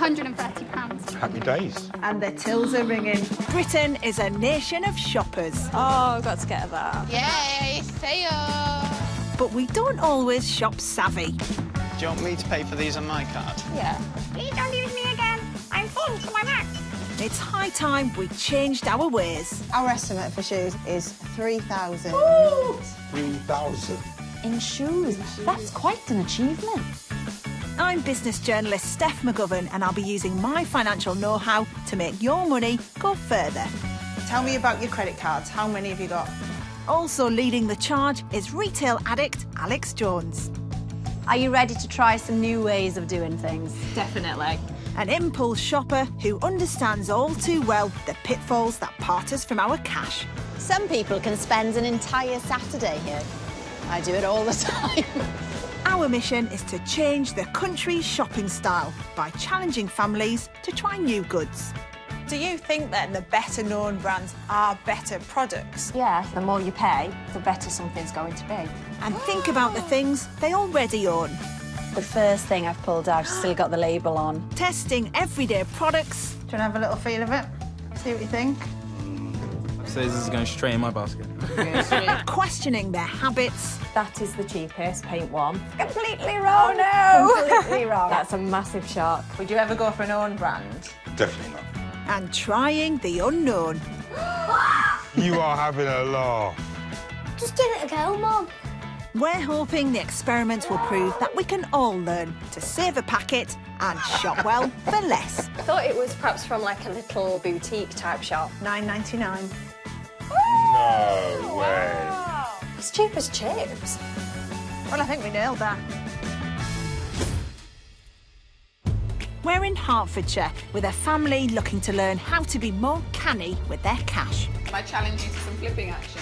£130. Happy days. And their tills are ringing. Britain is a nation of shoppers. Oh, I've got to get that. Yay, sale! But we don't always shop savvy. Do you want me to pay for these on my card? Yeah. Please don't use me again. I'm full to my max. It's high time we changed our ways. Our estimate for shoes is 3,000. 3,000. In shoes. That's quite an achievement. I'm business journalist Steph McGovern, and I'll be using my financial know-how to make your money go further. Tell me about your credit cards. How many have you got? Also leading the charge is retail addict Alex Jones. Are you ready to try some new ways of doing things? Definitely. An impulse shopper who understands all too well the pitfalls that part us from our cash. Some people can spend an entire Saturday here. I do it all the time. Our mission is to change the country's shopping style by challenging families to try new goods. Do you think then the better-known brands are better products? Yeah, the more you pay, the better something's going to be. And think about the things they already own. The first thing I've pulled out, still got the label on. Testing everyday products. Do you want to have a little feel of it? See what you think? So this is going straight in my basket. Questioning their habits. That is the cheapest, paint one. Completely wrong. Oh, no! Completely wrong. That's a massive shock. Would you ever go for an own brand? Definitely not. And trying the unknown. You are having a laugh. Just give it a go, Mum. We're hoping the experiment will prove that we can all learn to save a packet and shop well for less. I thought it was perhaps from like a little boutique type shop. $9.99. No way. It's cheap as chips. Well, I think we nailed that. We're in Hertfordshire with a family looking to learn how to be more canny with their cash. I challenge you to some flipping action.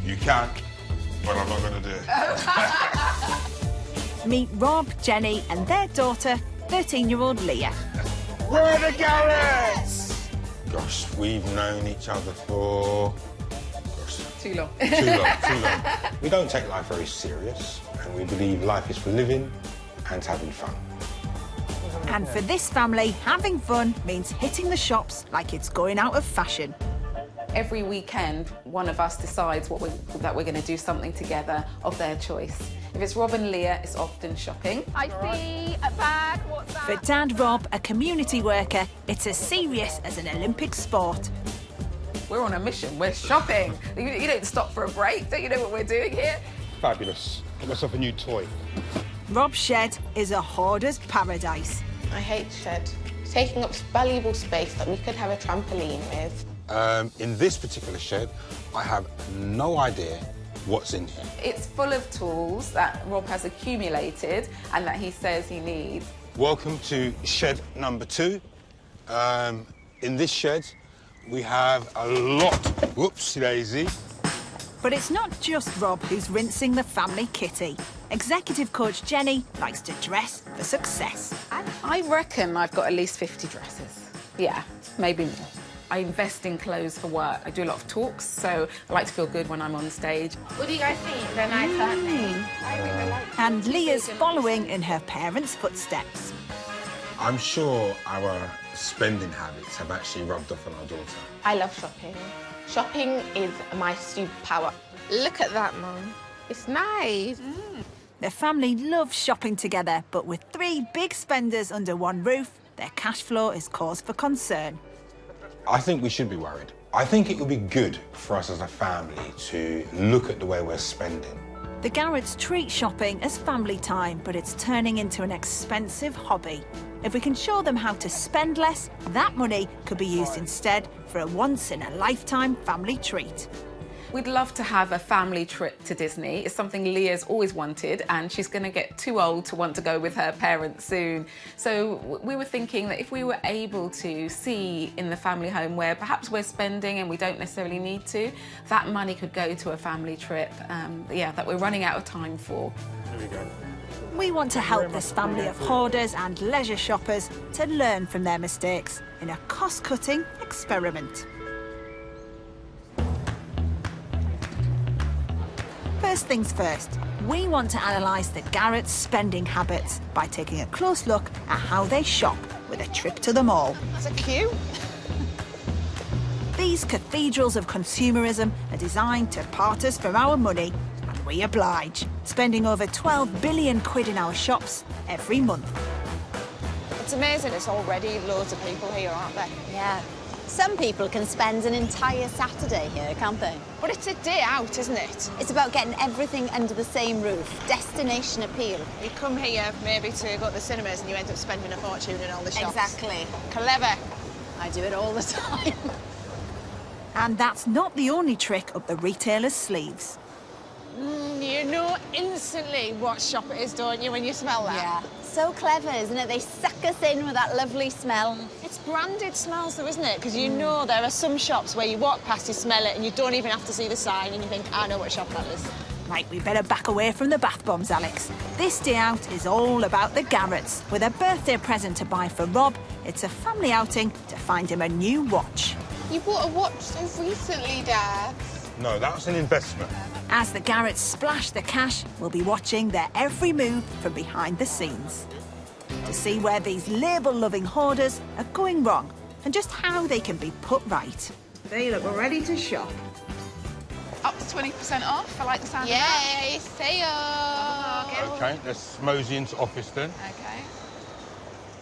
You can, but I'm not going to do it. Meet Rob, Jenny and their daughter, 13-year-old Leah. Where are the Garretts? Gosh, we've known each other for... Too long. Too long. We don't take life very serious, and we believe life is for living and having fun. And for this family, having fun means hitting the shops like it's going out of fashion. Every weekend, one of us decides that we're going to do something together of their choice. If it's Rob and Leah, it's often shopping. I see a bag. What's that? For Dad Rob, a community worker, it's as serious as an Olympic sport. We're on a mission. We're shopping. You don't stop for a break. Don't you know what we're doing here? Fabulous. Got myself a new toy. Rob's shed is a hoarder's paradise. I hate shed. It's taking up valuable space that we could have a trampoline with. In this particular shed, I have no idea what's in here. It's full of tools that Rob has accumulated and that he says he needs. Welcome to shed number 2. In this shed, we have a lot. Whoops, daisy. But it's not just Rob who's rinsing the family kitty. Executive coach Jenny likes to dress for success. I reckon I've got at least 50 dresses. Yeah, maybe more. I invest in clothes for work. I do a lot of talks, so I like to feel good when I'm on stage. What do you guys think? They're nice, aren't they? And Leah's following in her parents' footsteps. I'm sure our spending habits have actually rubbed off on our daughter. I love shopping. Shopping is my superpower. Look at that, Mum. It's nice. The family loves shopping together, but with 3 big spenders under one roof, their cash flow is cause for concern. I think we should be worried. I think it would be good for us as a family to look at the way we're spending. The Garretts treat shopping as family time, but it's turning into an expensive hobby. If we can show them how to spend less, that money could be used instead for a once-in-a-lifetime family treat. We'd love to have a family trip to Disney. It's something Leah's always wanted, and she's going to get too old to want to go with her parents soon. So we were thinking that if we were able to see in the family home where perhaps we're spending and we don't necessarily need to, that money could go to a family trip, that we're running out of time for. There we go. We want to help this family of hoarders and leisure shoppers to learn from their mistakes in a cost-cutting experiment. First things first, we want to analyse the Garretts' spending habits by taking a close look at how they shop with a trip to the mall. That's a queue. These cathedrals of consumerism are designed to part us from our money, and we oblige, spending over 12 billion quid in our shops every month. It's amazing, it's already loads of people here, aren't there? Yeah. Some people can spend an entire Saturday here, can't they? But it's a day out, isn't it? It's about getting everything under the same roof. Destination appeal. You come here maybe to go to the cinemas and you end up spending a fortune in all the shops. Exactly. Clever. I do it all the time. And that's not the only trick up the retailer's sleeves. You know instantly what shop it is, don't you, when you smell that? Yeah. So clever, isn't it? They suck us in with that lovely smell. It's branded smells though, isn't it? Because you know there are some shops where you walk past, you smell it, and you don't even have to see the sign, and you think, I know what shop that is. Right, we better back away from the bath bombs, Alex. This day out is all about the Garretts. With a birthday present to buy for Rob, it's a family outing to find him a new watch. You bought a watch so recently, Dad. No, that's an investment. As the Garretts splash the cash, we'll be watching their every move from behind the scenes to see where these label-loving hoarders are going wrong and just how they can be put right. There you look, we're ready to shop. Up to 20% off. I like the sound of that. Yay, sale. Okay, let's mosey into office then. Okay.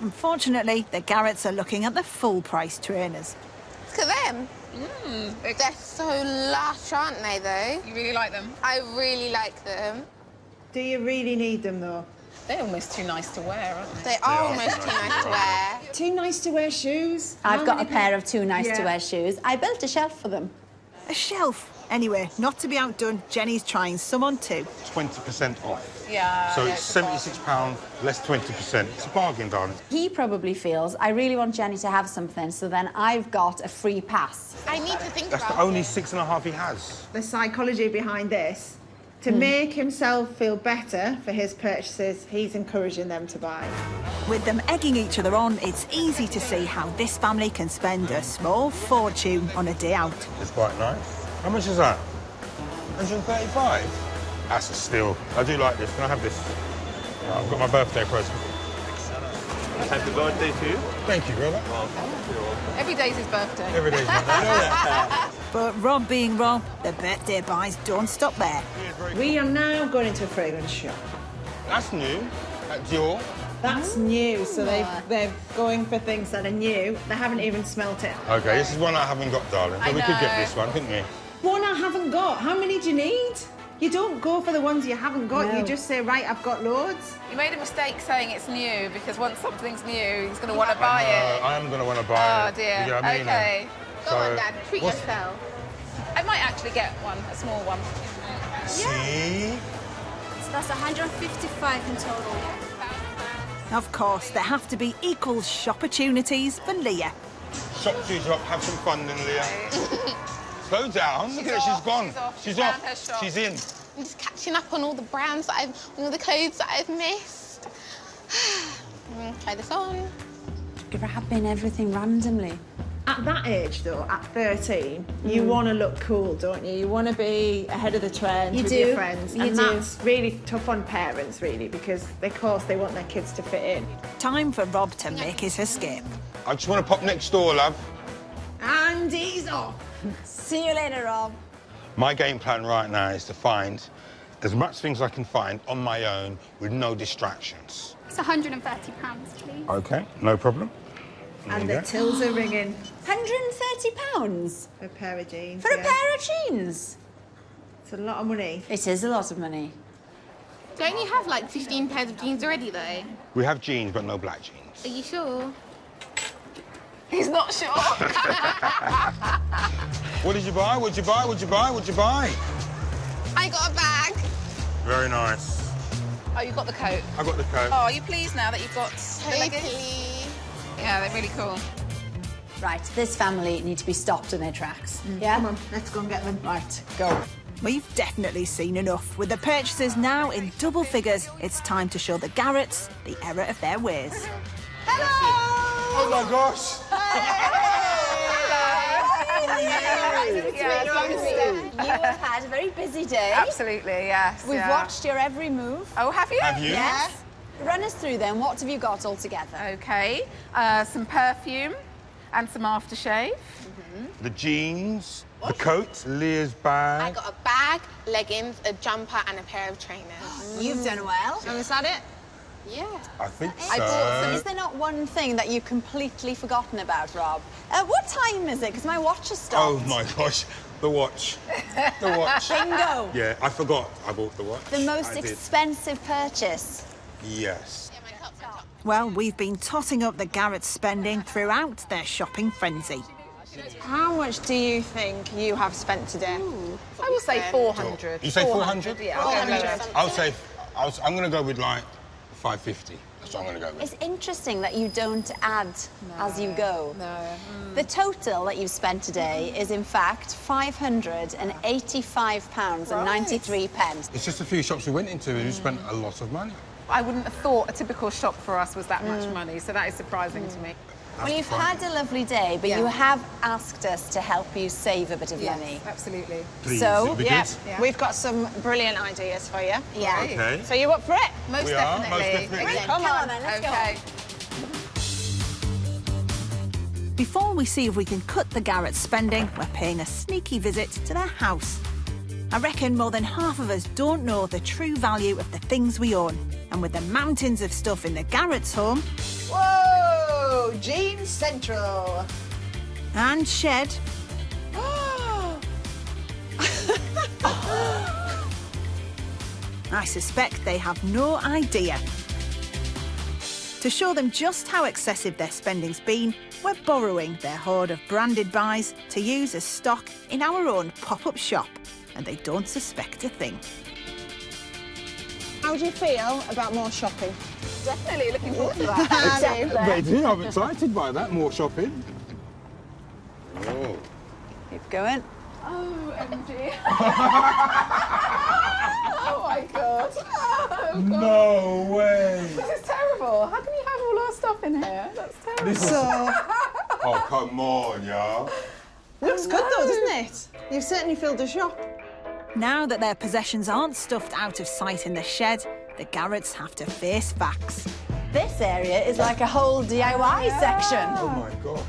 Unfortunately, the Garretts are looking at the full-price trainers. Look at them. They're so lush, aren't they, though? You really like them? I really like them. Do you really need them, though? They're almost too nice to wear, aren't they? They are almost too nice to wear. Too nice to wear shoes? I've got a pair of too nice Yeah. to wear shoes. I built a shelf for them. A shelf. Anyway, not to be outdone, Jenny's trying some on too. 20% off. Yeah. So it's £76, less 20%. It's a bargain, darling. He probably feels, I really want Jenny to have something, so then I've got a free pass. I need to think That's about the only it. 6.5 he has. The psychology behind this, to make himself feel better for his purchases, he's encouraging them to buy. With them egging each other on, it's easy to see how this family can spend a small fortune on a day out. It's quite nice. How much is that? 135? That's a steal. I do like this. Can I have this? Right, I've got my birthday present. Happy birthday to you. Thank you, brother. Every day's his birthday. Every day's my day. But Rob being Rob, the birthday buys don't stop there. We are now going into a fragrance shop. That's new. At Dior. That's new, so they're going for things that are new. They haven't even smelt it. Okay, this is one I haven't got, darling. So we could get know. this one, couldn't we? One I haven't got. How many do you need? You don't go for the ones you haven't got. You just say, right, I've got loads. You made a mistake saying it's new because once something's new, he's going to want to buy it. I am going to want to buy it. Oh dear. You know what I mean? Okay. Go on, Dad, treat what's- yourself. I might actually get one, a small one. See? So that's 155 in total. Of course, there have to be equal shop-opportunities for Leah. Shop shoes up, have some fun then, Leah. Slow down. Look at her, she's gone. She's She's off. off. She's in. I'm just catching up on all the brands that on all the clothes that I've missed. Try this on. Grabbing everything randomly. At that age, though, at 13, you want to look cool, don't you? You want to be ahead of the trend You with do. your friends. You and do. that's really tough on parents, really, because, of course, they want their kids to fit in. Time for Rob to make his escape. I just want to pop next door, love. And he's off. See you later, Rob. My game plan right now is to find as much things I can find on my own with no distractions. It's £130, please. Okay, no problem. And the tills are ringing £130 for a pair of jeans. for a yeah. pair of jeans. It's a lot of money. It is a lot of money. Don't you have like 15 pairs of jeans already, though? We have jeans, but no black jeans. Are you sure? He's not sure. What did you buy? What'd you buy? What'd you buy? What'd you buy? I got a bag. Very nice. Oh, you got the coat. I got the coat. Oh, are you pleased now that you've got the leggings? Totally. Yeah, they're really cool. Right, this family need to be stopped in their tracks. Yeah? Come on, let's go and get them. Right, go. We've definitely seen enough. With the purchases now in double figures, it's time to show the Garretts the error of their ways. Oh my gosh! You have had a very busy day. Absolutely, yes. We've watched your every move. Oh, have you? Have you? Yes. Run us through then, what have you got all together? Okay, some perfume and some aftershave. The jeans, the coats, Leah's bag. I got a bag, leggings, a jumper, and a pair of trainers. You've done well. And is that it? Yeah. I think so. I bought some. Is there not one thing that you've completely forgotten about, Rob? What time is it? Because my watch has stopped. Oh my gosh, the watch. The watch. Bingo. Yeah, I forgot I bought the watch. The most I did. expensive purchase. Yes. Well, we've been totting up the Garretts' spending throughout their shopping frenzy. How much do you think you have spent today? I will say 400. You say 400? Yeah, 400. I'm going to go with like 550. That's what I'm going to go with. It's interesting that you don't add as you go. No. The total that you've spent today is, in fact, £585.93. It's just a few shops we went into and we spent a lot of money. I wouldn't have thought a typical shop for us was that much money, so that is surprising to me. Well, you've had a lovely day, but you have asked us to help you save a bit of money. Absolutely. Please, So, it'll be Yeah, good. we've got some brilliant ideas for you. Yeah. Okay. So you up for it? Most We are, definitely. most definitely. Come on then, let's Okay. Before we see if we can cut the Garretts' spending, we're paying a sneaky visit to their house. I reckon more than half of us don't know the true value of the things we own. And with the mountains of stuff in the Garretts' home Whoa! Jeans Central. and shed, I suspect they have no idea. To show them just how excessive their spending's been, we're borrowing their hoard of branded buys to use as stock in our own pop-up shop, and they don't suspect a thing. How do you feel about more shopping? Definitely looking forward to that. I'm excited by that. More shopping. Oh. Keep going. Oh, MG. Oh, my God. Oh, God. No way. This is terrible. How can you have all our stuff in here? That's terrible. Oh, come on, y'all. Looks good though, doesn't it? You've certainly filled the shop. Now that their possessions aren't stuffed out of sight in the shed, the Garretts have to face facts. This area is like a whole DIY section. Oh my gosh.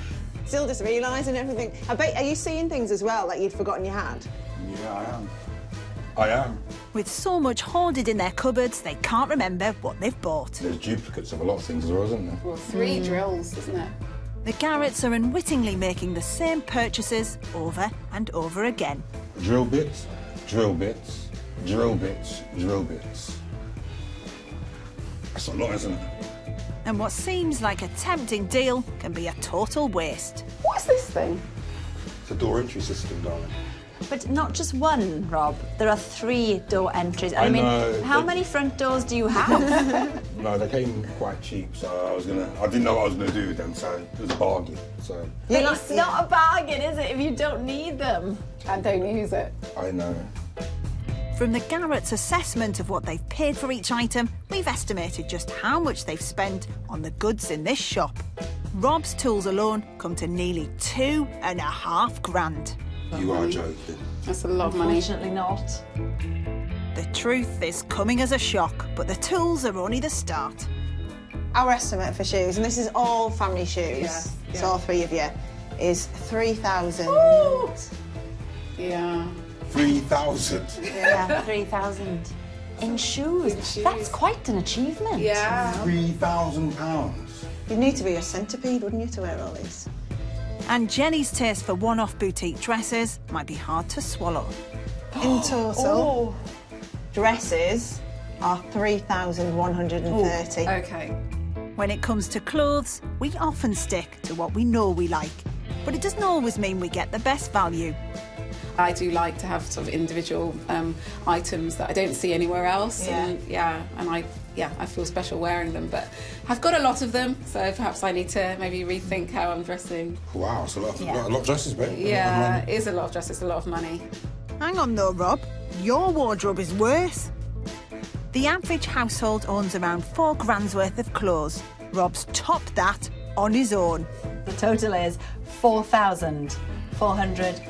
Still just realising everything. I bet, are you seeing things as well that you'd forgotten you had? Yeah, I am. I am. With so much hoarded in their cupboards, they can't remember what they've bought. There's duplicates of a lot of things as well, isn't there? Well, 3 drills, isn't it? The Garretts are unwittingly making the same purchases over and over again. Drill bits, drill bits, drill bits, drill bits. That's a lot, isn't it? And what seems like a tempting deal can be a total waste. What's this thing? It's a door entry system, darling. But not just one, Rob. There are 3 door entries. I mean, know, how but- many front doors do you have? No, they came quite cheap, so I didn't know what I was gonna do with them, so it was a bargain. So But it's not a bargain, is it, if you don't need them? And don't use it. I know. From the Garretts' assessment of what they've paid for each item, we've estimated just how much they've spent on the goods in this shop. Rob's tools alone come to nearly £2.5 grand. You are joking. That's a lot of money. Unfortunately not. The truth is coming as a shock, but the tools are only the start. Our estimate for shoes, and this is all family shoes, it's all 3 of you, is 3,000. Yeah. 3,000. Yeah, 3,000. In shoes. That's quite an achievement. Yeah. £3,000. You'd need to be a centipede, wouldn't you, to wear all these? And Jenny's taste for one-off boutique dresses might be hard to swallow. In total, dresses are 3,130. Okay. When it comes to clothes, we often stick to what we know we like. But it doesn't always mean we get the best value. I do like to have sort of individual items that I don't see anywhere else. Yeah. And I feel special wearing them. But I've got a lot of them, so perhaps I need to maybe rethink how I'm dressing. Wow, it's a lot of dresses, babe. Yeah, it is a lot of dresses, a lot of money. Hang on though, Rob. Your wardrobe is worse. The average household owns around 4 grand's worth of clothes. Rob's topped that on his own. The total is 4,400.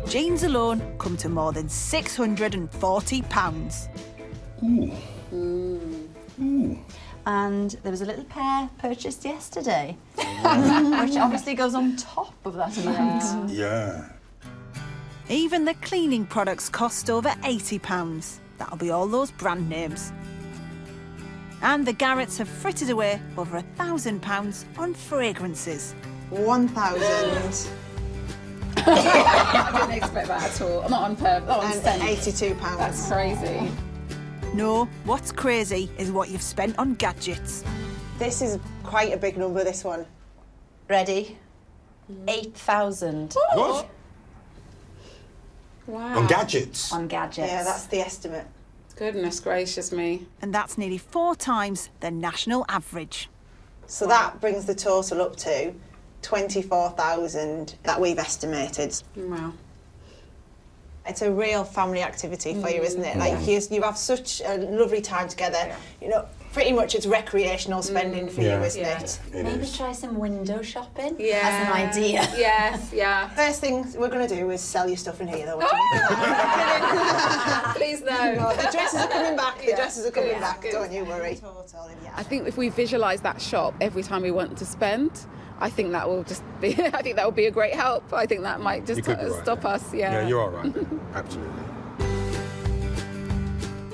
Jeans alone come to more than £640. Ooh. Ooh. And there was a little pair purchased yesterday, which obviously goes on top of that amount. Yeah. Even the cleaning products cost over £80. That'll be all those brand names. And the Garretts have frittered away over £1,000 on fragrances. 1,000. I didn't expect that at all. I'm not on purpose. Oh, And £82. That's crazy. No, what's crazy is what you've spent on gadgets. This is quite a big number, this one. Ready? 8,000. What? Wow. On gadgets? On gadgets. Yeah, that's the estimate. Goodness gracious me. And that's nearly 4 times the national average. So that brings the total up to 24,000 that we've estimated. Wow. It's a real family activity for you, isn't it? Like, you have such a lovely time together. You know, pretty much it's recreational spending for you, isn't it? Maybe try some window shopping Yeah. as an idea. Yes, yeah. First thing we're going to do is sell your stuff in here, though. What do you think? Please no. No, the dresses are coming back. The dresses are coming back. Don't you worry. I think if we visualise that shop every time we want to spend, I think that will just be. I think that will be a great help. I think that might just stop us. Yeah. Yeah, you're all right. Absolutely.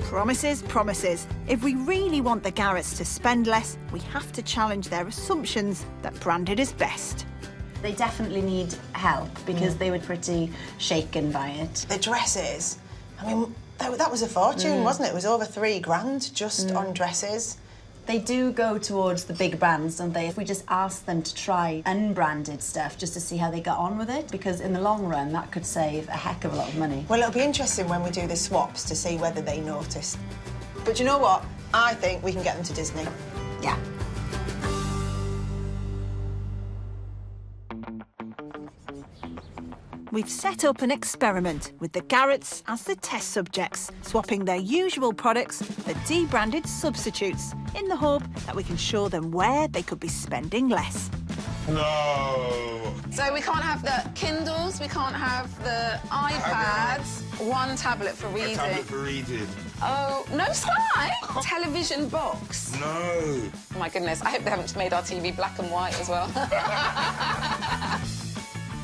Promises, promises. If we really want the Garretts to spend less, we have to challenge their assumptions that branded is best. They definitely need help because they were pretty shaken by it. The dresses, I mean, that was a fortune, wasn't it? It was over £3,000 just on dresses. They do go towards the big brands, don't they? If we just ask them to try unbranded stuff just to see how they got on with it, because in the long run that could save a heck of a lot of money. Well, it'll be interesting when we do the swaps to see whether they notice. But you know what? I think we can get them to Disney. Yeah. We've set up an experiment with the Garretts as the test subjects, swapping their usual products for debranded substitutes in the hope that we can show them where they could be spending less. No. So we can't have the Kindles, we can't have the iPads, one tablet for reading. A tablet for reading. Oh, no slide? Television box. No. Oh my goodness, I hope they haven't made our TV black and white as well.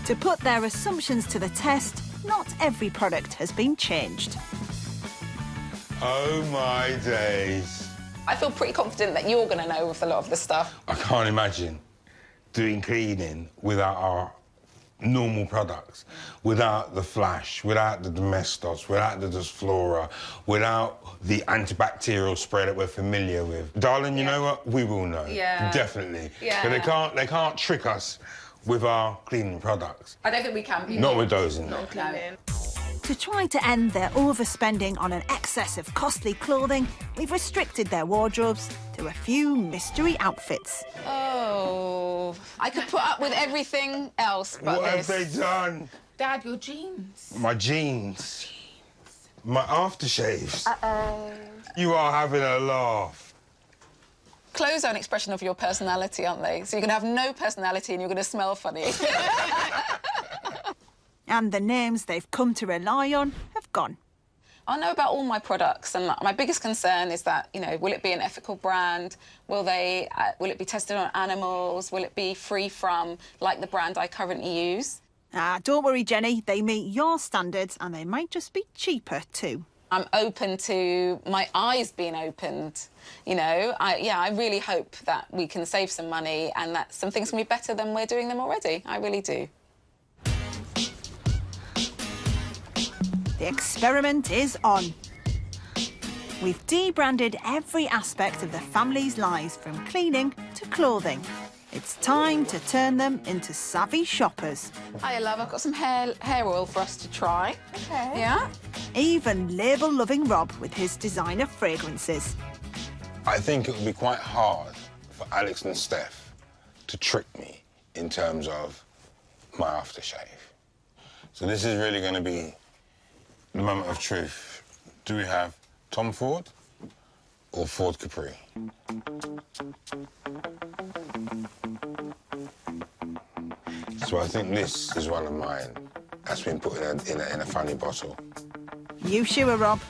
To put their assumptions to the test, not every product has been changed. Oh my days. I feel pretty confident that you're going to know with a lot of the stuff. I can't imagine doing cleaning without our normal products, without the Flash, without the Domestos, without the Dysflora, without the antibacterial spray that we're familiar with. Darling, you know what? We will know. Yeah. Definitely. Yeah. But they can't trick us with our cleaning products. I don't think we can be. Not with those in there. Not cleaning. To try to end their overspending on an excess of costly clothing, we've restricted their wardrobes to a few mystery outfits. Oh, I could put up with everything else but What this. have they done? Dad, your jeans. My jeans. My aftershaves. Uh-oh. You are having a laugh. Clothes are an expression of your personality, aren't they? So you're going to have no personality and you're going to smell funny. And the names they've come to rely on have gone. I know about all my products, and my biggest concern is that, you know, will it be an ethical brand? Will it be tested on animals? Will it be free from, like the brand I currently use? Don't worry, Jenny. They meet your standards and they might just be cheaper too. I'm open to my eyes being opened, you know. I really hope that we can save some money and that some things can be better than we're doing them already. I really do. The experiment is on. We've debranded every aspect of the family's lives, from cleaning to clothing. It's time to turn them into savvy shoppers. Hiya, love. I've got some hair oil for us to try. Okay. Yeah? Even label-loving Rob with his designer fragrances. I think it would be quite hard for Alex and Steph to trick me in terms of my aftershave. So this is really going to be the moment of truth. Do we have Tom Ford or Ford Capri? So I think this is one of mine that's been put in a funny bottle. You sure, Rob?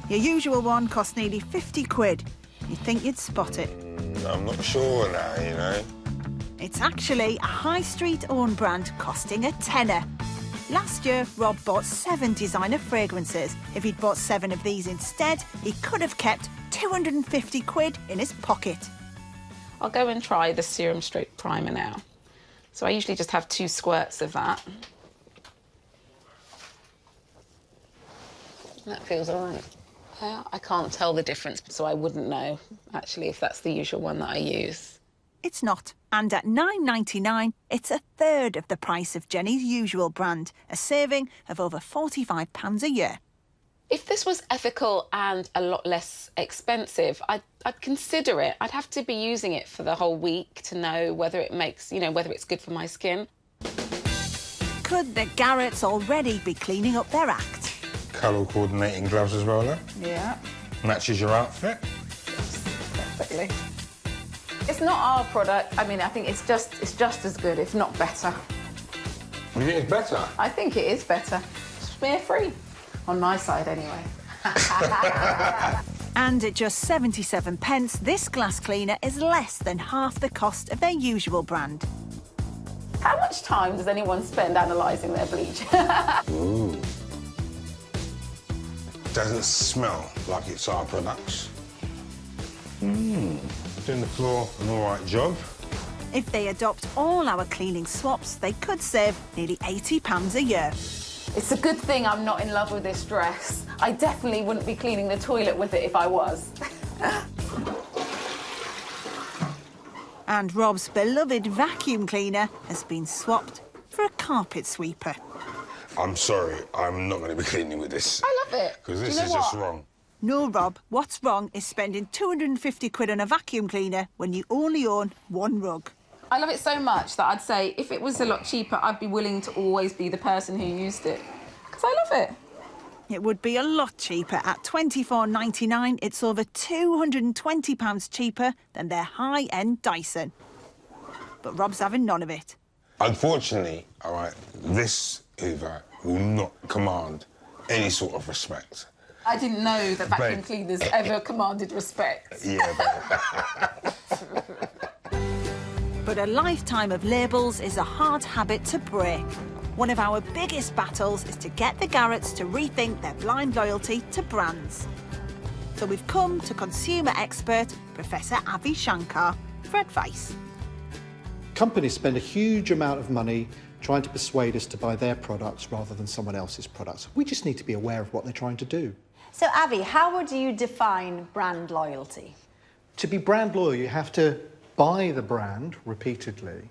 Your usual one costs nearly 50 quid. You'd think you'd spot it. I'm not sure now, you know. It's actually a high street own brand costing a tenner. Last year, Rob bought 7 designer fragrances. If he'd bought 7 of these instead, he could have kept 250 quid in his pocket. I'll go and try the serum stroke primer now. So I usually just have 2 squirts of that. That feels all right. Yeah, I can't tell the difference, so I wouldn't know, actually, if that's the usual one that I use. It's not. And at £9.99, it's a third of the price of Jenny's usual brand, a saving of over £45 a year. If this was ethical and a lot less expensive, I'd consider it. I'd have to be using it for the whole week to know whether it makes, whether it's good for my skin. Could the Garretts already be cleaning up their act? Colour coordinating gloves as well, then? Yeah. Matches your outfit? Perfectly. It's not our product. I mean, I think it's just as good, if not better. You think it's better? I think it is better. Smear-free. On my side, anyway. And at just 77 pence, this glass cleaner is less than half the cost of their usual brand. How much time does anyone spend analysing their bleach? Ooh. Doesn't smell like it's our products. Doing the floor an all right job. If they adopt all our cleaning swaps, they could save nearly £80 a year. It's a good thing I'm not in love with this dress. I definitely wouldn't be cleaning the toilet with it if I was. And Rob's beloved vacuum cleaner has been swapped for a carpet sweeper. I'm sorry, I'm not going to be cleaning with this. I love it. Because this is just wrong. No, Rob, what's wrong is spending 250 quid on a vacuum cleaner when you only own 1 rug. I love it so much that I'd say if it was a lot cheaper, I'd be willing to always be the person who used it. Because I love it. It would be a lot cheaper. At £24.99, it's over £220 cheaper than their high-end Dyson. But Rob's having none of it. Unfortunately, all right, this Hoover will not command any sort of respect. I didn't know that vacuum cleaners ever commanded respect. Yeah, But a lifetime of labels is a hard habit to break. One of our biggest battles is to get the Garretts to rethink their blind loyalty to brands. So we've come to consumer expert Professor Avi Shankar for advice. Companies spend a huge amount of money trying to persuade us to buy their products rather than someone else's products. We just need to be aware of what they're trying to do. So, Avi, how would you define brand loyalty? To be brand loyal, you have to buy the brand repeatedly,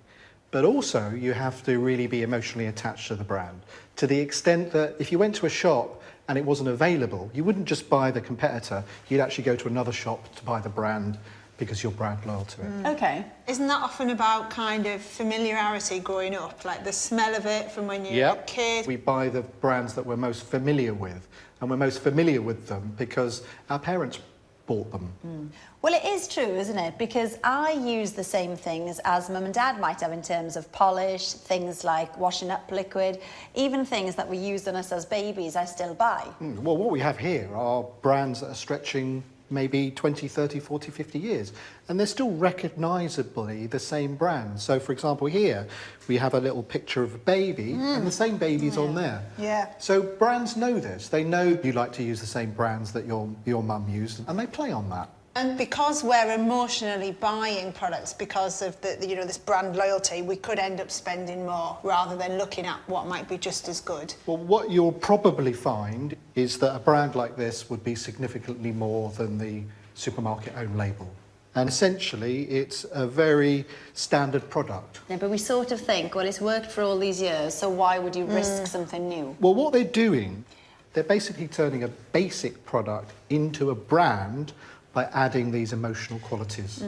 but also you have to really be emotionally attached to the brand, to the extent that if you went to a shop and it wasn't available, you wouldn't just buy the competitor, you'd actually go to another shop to buy the brand because you're brand loyal to it. Okay. Isn't that often about kind of familiarity growing up, like the smell of it from when you're a kid? We buy the brands that we're most familiar with, and we're most familiar with them because our parents bought them. Well, it is true, isn't it? Because I use the same things as mum and dad might have in terms of polish, things like washing up liquid, even things that we used on us as babies, I still buy. Well, what we have here are brands that are stretching maybe 20, 30, 40, 50 years, and they're still recognisably the same brand. So, for example, here we have a little picture of a baby, and the same baby's on there. Yeah. So brands know this. They know you like to use the same brands that your mum used, and they play on that. And because we're emotionally buying products because of this brand loyalty, we could end up spending more rather than looking at what might be just as good. Well, what you'll probably find is that a brand like this would be significantly more than the supermarket own label. And essentially, it's a very standard product. Yeah, but we sort of think, well, it's worked for all these years, so why would you risk something new? Well, what they're doing, they're basically turning a basic product into a brand by adding these emotional qualities.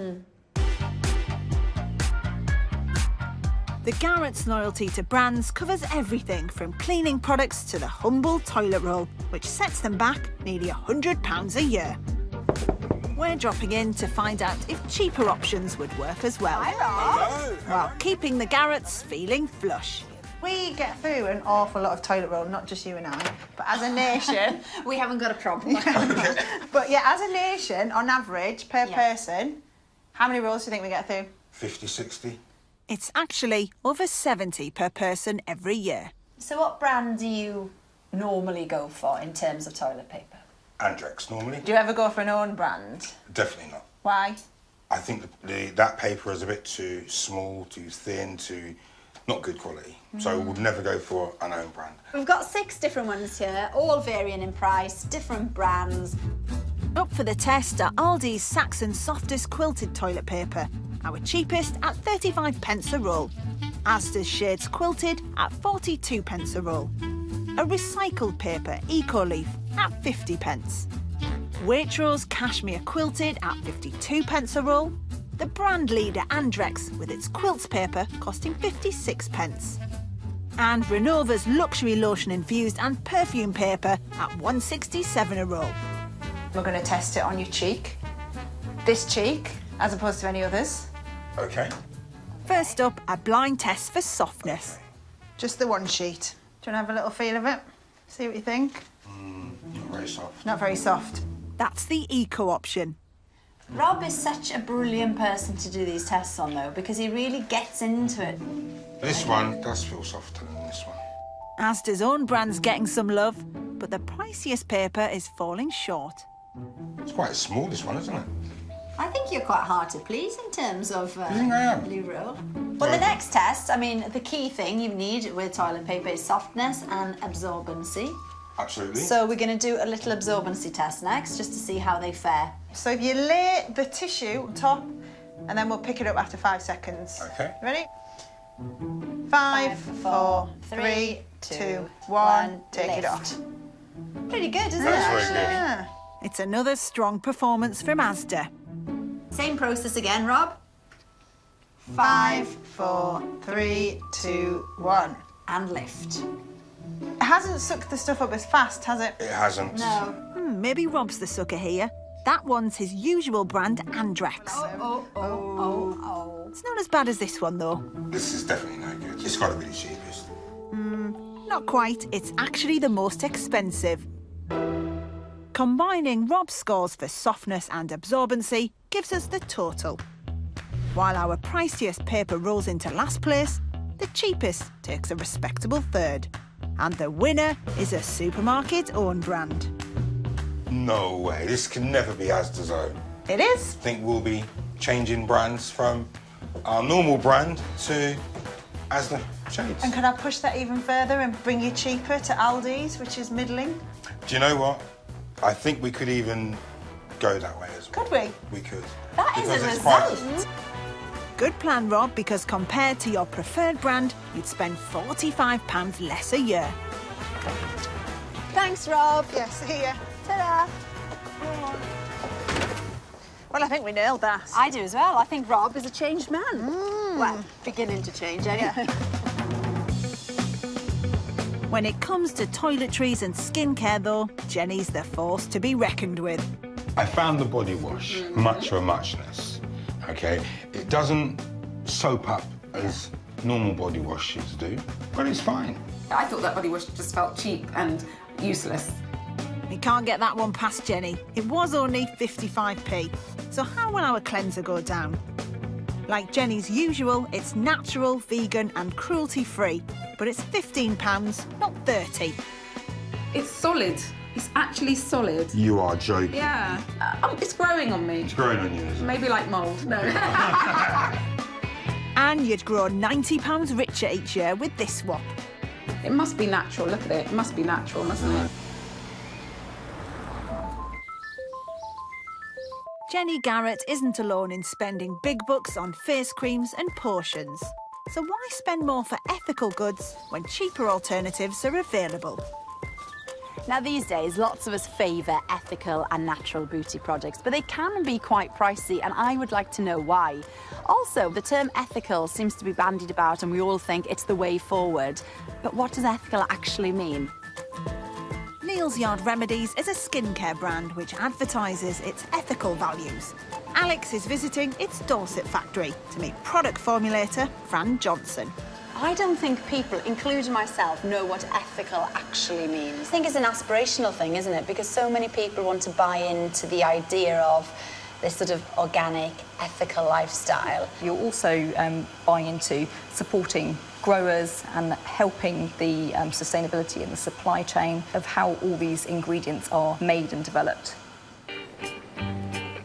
The Garretts' loyalty to brands covers everything from cleaning products to the humble toilet roll, which sets them back nearly £100 a year. We're dropping in to find out if cheaper options would work as well. Hello. While keeping the Garretts feeling flush. We get through an awful lot of toilet roll, not just you and I, but as a nation... We haven't got a problem. But yeah, as a nation, on average, per person, how many rolls do you think we get through? 50, 60. It's actually over 70 per person every year. So what brand do you normally go for in terms of toilet paper? Andrex, normally. Do you ever go for an own brand? Definitely not. Why? I think that paper is a bit too small, too thin, not good quality. So we'll never go for an own brand. We've got 6 different ones here, all varying in price, different brands. Up for the test are Aldi's Saxon Softest Quilted Toilet Paper, our cheapest at 35 pence a roll. Asda's Shades Quilted at 42 pence a roll. A recycled paper, Ecoleaf, at 50 pence. Waitrose Cashmere Quilted at 52 pence a roll. The brand leader Andrex with its quilts paper costing 56 pence. And Renova's luxury lotion infused and perfume paper at 167 a roll. We're going to test it on your cheek. This cheek, as opposed to any others. OK. First up, a blind test for softness. Just the one sheet. Do you want to have a little feel of it? See what you think? Not very soft. Not very soft. That's the eco option. Rob is such a brilliant person to do these tests on, though, because he really gets into it. This one does feel softer than this one. Asda's own brand's getting some love, but the priciest paper is falling short. It's quite small, this one, isn't it? I think you're quite hard to please in terms of You think I am? blue roll. Well, the next test, I mean, the key thing you need with toilet paper is softness and absorbency. Absolutely. So we're going to do a little absorbency test next, just to see how they fare. So if you lay the tissue on top, and then we'll pick it up after 5 seconds. OK. Ready? 5, 4, 3, 2, 1. Take it off. Pretty good, isn't That's it? very good. Yeah. It's another strong performance from Asda. Same process again, Rob. 5, 4, 3, 2, 1. And lift. It hasn't sucked the stuff up as fast, has it? It hasn't. No. Maybe Rob's the sucker here. That one's his usual brand, Andrex. Oh. It's not as bad as this one, though. This is definitely no good. It's got to be the cheapest. Not quite. It's actually the most expensive. Combining Rob's scores for softness and absorbency gives us the total. While our priciest paper rolls into last place, the cheapest takes a respectable third. And the winner is a supermarket own brand. No way. This can never be Asda's own. It is. I think we'll be changing brands from our normal brand to Asda Shades. And could I push that even further and bring you cheaper to Aldi's, which is middling? Do you know what? I think we could even go that way as well. Could we? We could. That is Because a it's result. Good plan, Rob, because compared to your preferred brand, you'd spend £45 less a year. Thanks, Rob. Yeah, see ya. Ta-da. Well, I think we nailed that. I do as well. I think Rob is a changed man. Well, beginning to change, anyway. When it comes to toiletries and skincare, though, Jenny's the force to be reckoned with. I found the body wash much for muchness. OK? It doesn't soap up as normal body washes do, but it's fine. I thought that body wash just felt cheap and useless. We can't get that one past Jenny. It was only 55p. So how will our cleanser go down? Like Jenny's usual, it's natural, vegan and cruelty-free. But it's £15, not 30. It's solid. It's actually solid. You are joking. Yeah. It's growing on me. It's growing on you, isn't it? Maybe like mould. No. And you'd grow £90 richer each year with this swap. It must be natural. Look at it. It must be natural, mustn't it? Jenny Garrett isn't alone in spending big bucks on face creams and potions. So why spend more for ethical goods when cheaper alternatives are available? Now, these days, lots of us favour ethical and natural beauty products, but they can be quite pricey, and I would like to know why. Also, the term ethical seems to be bandied about, and we all think it's the way forward. But what does ethical actually mean? Neal's Yard Remedies is a skincare brand which advertises its ethical values. Alex is visiting its Dorset factory to meet product formulator Fran Johnson. I don't think people, including myself, know what ethical actually means. I think it's an aspirational thing, isn't it? Because so many people want to buy into the idea of this sort of organic, ethical lifestyle. You'll also buy into supporting growers and helping the sustainability in the supply chain of how all these ingredients are made and developed.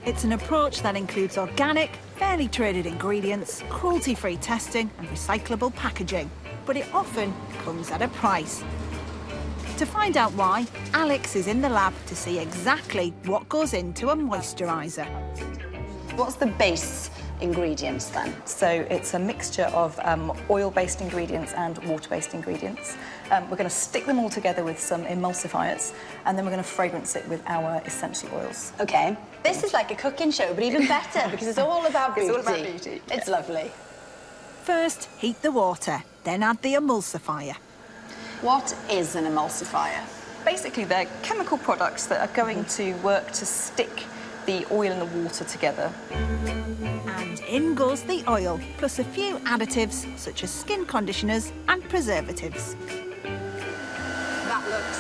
It's an approach that includes organic, fairly traded ingredients, cruelty-free testing and recyclable packaging. But it often comes at a price. To find out why, Alex is in the lab to see exactly what goes into a moisturiser. What's the base ingredients then? So it's a mixture of oil-based ingredients and water-based ingredients. We're going to stick them all together with some emulsifiers, and then we're going to fragrance it with our essential oils. OK. This is like a cooking show, but even better, because it's all about beauty. It's all about beauty. It's lovely. First, heat the water, then add the emulsifier. What is an emulsifier? Basically, they're chemical products that are going to work to stick the oil and the water together. And in goes the oil, plus a few additives such as skin conditioners and preservatives. That looks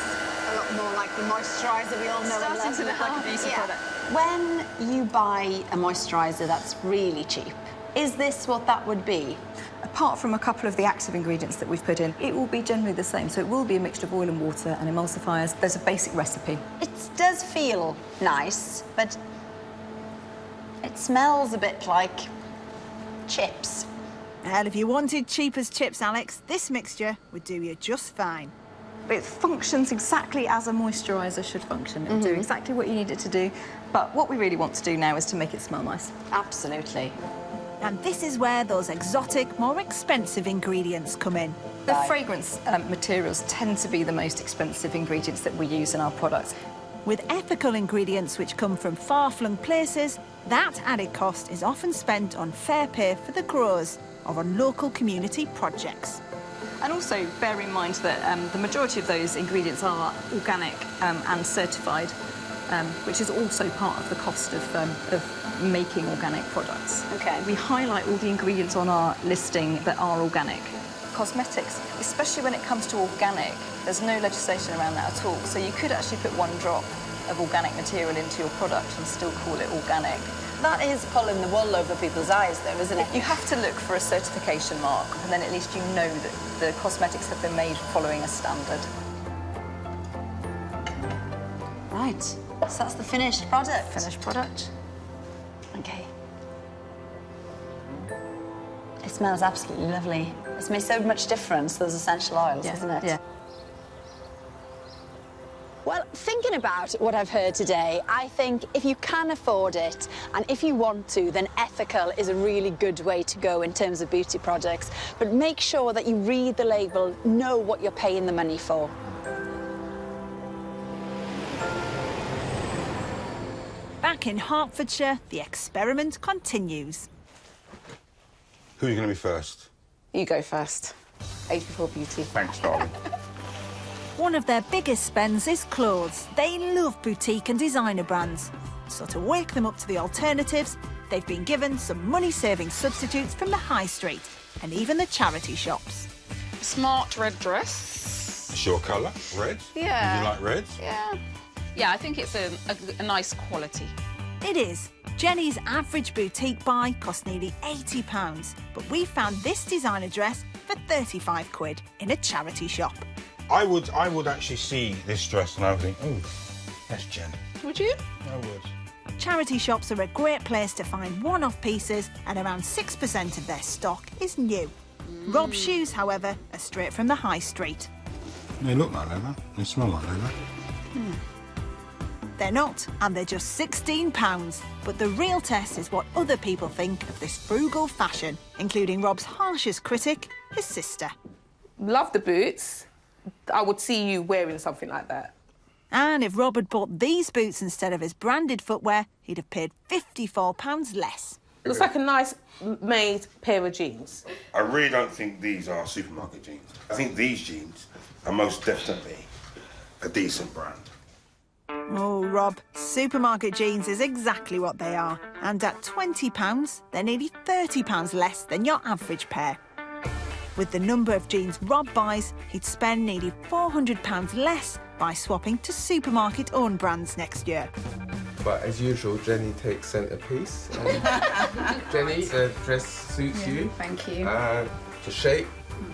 a lot more like the moisturiser we all know and love. Starting to look like a beauty product. When you buy a moisturiser that's really cheap, is this what that would be? Apart from a couple of the active ingredients that we've put in, it will be generally the same. So it will be a mixture of oil and water and emulsifiers. There's a basic recipe. It does feel nice, but it smells a bit like chips. Well, if you wanted cheap as chips, Alex, this mixture would do you just fine. It functions exactly as a moisturiser should function. It'll do exactly what you need it to do. But what we really want to do now is to make it smell nice. Absolutely. And this is where those exotic, more expensive ingredients come in. The fragrance materials tend to be the most expensive ingredients that we use in our products. With ethical ingredients which come from far-flung places, that added cost is often spent on fair pay for the growers or on local community projects. And also bear in mind that the majority of those ingredients are organic and certified, which is also part of the cost of making organic products. OK. We highlight all the ingredients on our listing that are organic. Cosmetics, especially when it comes to organic, there's no legislation around that at all. So you could actually put 1 drop of organic material into your product and still call it organic. That is pulling the wool over people's eyes, though, isn't it? You have to look for a certification mark, and then at least you know that the cosmetics have been made following a standard. Right. So that's the finished product. Finished product. OK. It smells absolutely lovely. It's made so much difference, those essential oils, isn't it? Yeah. Well, thinking about what I've heard today, I think if you can afford it and if you want to, then ethical is a really good way to go in terms of beauty products. But make sure that you read the label, know what you're paying the money for. Back in Hertfordshire, the experiment continues. Who's going to be first? You go first. Age before beauty. Thanks, darling. One of their biggest spends is clothes. They love boutique and designer brands. So to wake them up to the alternatives, they've been given some money-saving substitutes from the high street and even the charity shops. Smart red dress. It's your colour, red? Yeah. You like red? Yeah. Yeah, I think it's a nice quality. It is. Jenny's average boutique buy cost nearly £80, but we found this designer dress for 35 quid in a charity shop. I would actually see this dress and I would think, oh, that's Jen. Would you? I would. Charity shops are a great place to find one-off pieces, and around 6% of their stock is new. Rob's shoes, however, are straight from the high street. They look like leather. They smell like leather. They're not, and they're just £16. But the real test is what other people think of this frugal fashion, including Rob's harshest critic, his sister. Love the boots. I would see you wearing something like that. And if Rob had bought these boots instead of his branded footwear, he'd have paid £54 less. Looks like a nice made pair of jeans. I really don't think these are supermarket jeans. I think these jeans are most definitely a decent brand. Oh, Rob, supermarket jeans is exactly what they are. And at £20, they're nearly £30 less than your average pair. With the number of jeans Rob buys, he'd spend nearly £400 less by swapping to supermarket-owned brands next year. But as usual, Jenny takes centrepiece. Jenny, the dress suits you. Thank you. The shape,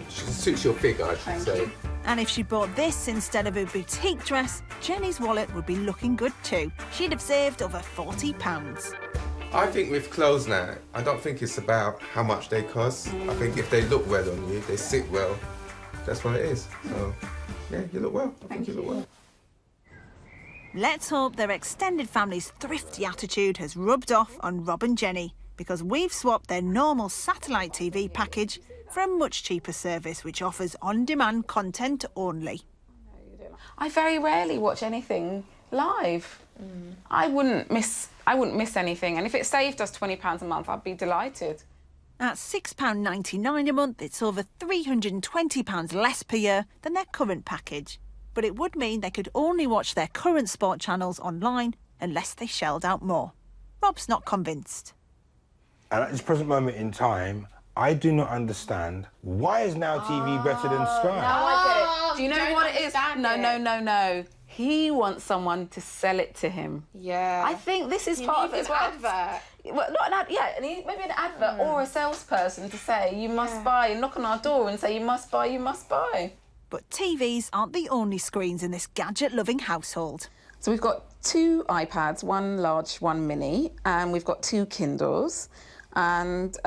suits your figure, I should say. And if she bought this instead of a boutique dress, Jenny's wallet would be looking good too. She'd have saved over £40. I think with clothes now, I don't think it's about how much they cost. I think if they look well on you, they sit well, that's what it is. So, yeah, you look well. I think you look well. Let's hope their extended family's thrifty attitude has rubbed off on Rob and Jenny, because we've swapped their normal satellite TV package for a much cheaper service which offers on-demand content only. I very rarely watch anything live. I wouldn't miss anything, and if it saved us £20 a month, I'd be delighted. At £6.99 a month, it's over £320 less per year than their current package. But it would mean they could only watch their current sport channels online unless they shelled out more. Rob's not convinced. And at this present moment in time, I do not understand why is Now TV better than Sky? Now I get it. Do you know what it is? No. He wants someone to sell it to him. Yeah. I think this is part of it as well. Advert. Well, not an ad, yeah, maybe an advert or a salesperson to say, you must buy, and knock on our door and say, you must buy, you must buy. But TVs aren't the only screens in this gadget-loving household. So we've got 2 iPads, one large, one mini, and we've got 2 Kindles. And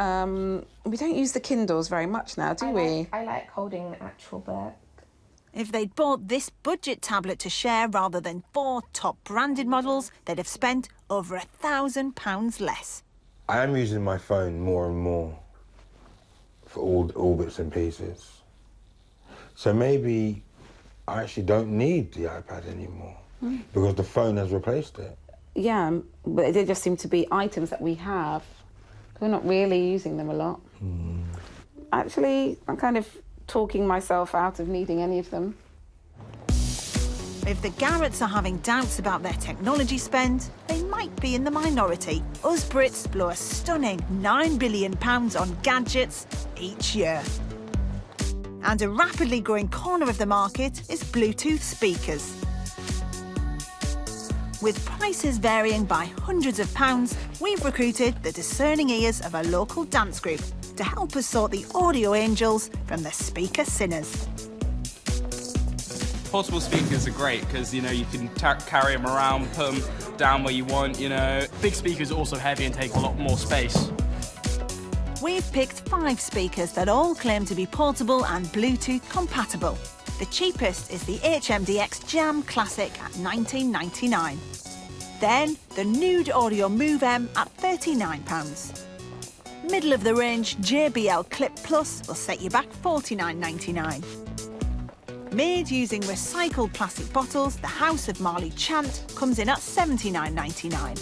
we don't use the Kindles very much now, do we? I like holding an actual book. If they'd bought this budget tablet to share rather than 4 top branded models, they'd have spent over £1,000 less. I am using my phone more and more for all bits and pieces. So maybe I actually don't need the iPad anymore because the phone has replaced it. Yeah, but they just seem to be items that we have. We're not really using them a lot. Actually, I'm kind of talking myself out of needing any of them. If the Garretts are having doubts about their technology spend, they might be in the minority. Us Brits blow a stunning £9 billion on gadgets each year. And a rapidly growing corner of the market is Bluetooth speakers. With prices varying by hundreds of pounds, we've recruited the discerning ears of a local dance group to help us sort the audio angels from the speaker sinners. Portable speakers are great because, you know, you can carry them around, put them down where you want, you know. Big speakers are also heavy and take a lot more space. We've picked 5 speakers that all claim to be portable and Bluetooth compatible. The cheapest is the HMDX Jam Classic at £19.99. Then the Nude Audio Move M at £39. Middle of the range JBL Clip Plus will set you back £49.99. Made using recycled plastic bottles, the House of Marley Chant comes in at £79.99.